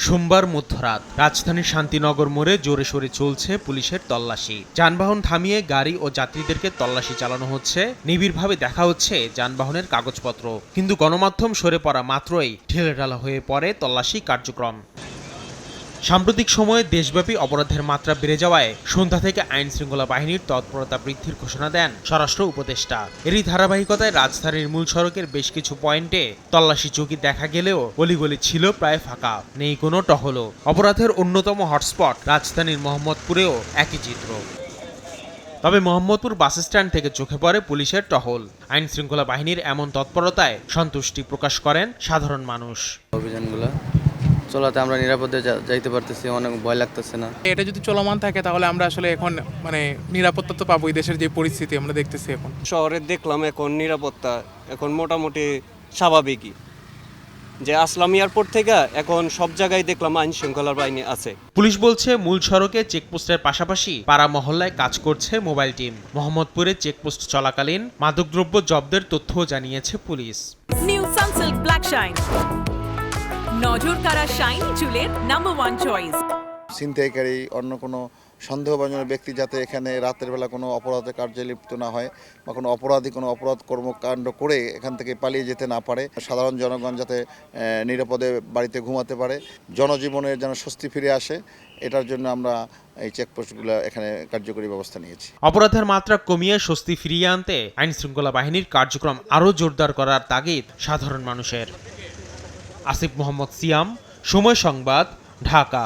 সোমবার মধ্যরাত রাজধানীর শান্তিনগর মোড়ে জোরে সোরে চলছে পুলিশের তল্লাশি। যানবাহন থামিয়ে গাড়ি ও যাত্রীদেরকে তল্লাশি চালানো হচ্ছে। নিবিড়ভাবে দেখা হচ্ছে যানবাহনের কাগজপত্র, কিন্তু গণমাধ্যম সরে পড়া মাত্রই ঢিলেঢালা হয়ে পড়ে তল্লাশি কার্যক্রম। সাম্প্রতিক সময়ে দেশব্যাপী অপরাধের মাত্রা বেড়ে যাওয়ায় সন্ধ্যা থেকে আইন শৃঙ্খলা বাহিনীর তৎপরতা বৃদ্ধির ঘোষণা দেন স্বরাষ্ট্র উপদেষ্টা। এরই ধারাবাহিকতায় রাজধানীর মূল সড়কের বেশ কিছু পয়েন্টে তল্লাশি চৌকি দেখা গেলেও অলিগলি ছিল প্রায় ফাঁকা, নেই কোনো টহলও। অপরাধের অন্যতম হটস্পট রাজধানীর মোহাম্মদপুরেও একই চিত্র। তবে মোহাম্মদপুর বাসস্ট্যান্ড থেকে চোখে পড়ে পুলিশের টহল। আইন শৃঙ্খলা বাহিনীর এমন তৎপরতায় সন্তুষ্টি প্রকাশ করেন সাধারণ মানুষ। অভিযানগুলো চলাতে আমরা নিরাপদে যাইতে পারতেছি, অনেক ভয় লাগতেছে না। এটা যদি চলমান থাকে তাহলে আমরা আসলে এখন নিরাপত্তা তো পাবোই। দেশের যে পরিস্থিতি আমরা দেখতেছি এখন শহরে দেখলাম এখন নিরাপত্তা এখন মোটামুটি স্বাভাবিকই। যে আসলাম এয়ারপোর্ট থেকে এখন সব জায়গায় দেখলাম আইন শৃঙ্খলার বাহিনী আছে। পুলিশ বলছে মূল সড়কে চেকপোস্টের পাশাপাশি পাড়া মহল্লায় কাজ করছে মোবাইল টিম। মোহাম্মদপুরে চেকপোস্ট চলাকালীন মাদকদ্রব্য জব্দের তথ্যও জানিয়েছে police. New Sunsilk black shine, নজর কাড়া শাইনি চুলের নাম্বার 1 চয়েস। ছিনতাইকারী অন্য কোনো সন্দেহভাজন ব্যক্তি যাতে এখানে রাতের বেলা কোনো অপরাধের কার্যে লিপ্ত না হয় বা কোনো অপরাধী কোনো অপরাধ কর্মকাণ্ড করে এখান থেকে পালিয়ে যেতে না পারে, সাধারণ জনগণ যাতে নিরাপদে বাড়িতে ঘুমাতে পারে, জনজীবনের যেন স্বস্তি ফিরে আসে, এটার জন্য আমরা এই চেকপোস্টগুলো এখানে কার্যকরী ব্যবস্থা নিয়েছি। অপরাধের মাত্রা কমিয়ে স্বস্তি ফিরিয়ে আনতে আইন শৃঙ্খলা বাহিনীর কার্যক্রম আরও জোরদার করার তাগিদ সাধারণ মানুষের। আসিফ মোহাম্মদ সিয়াম, সময় সংবাদ, ঢাকা।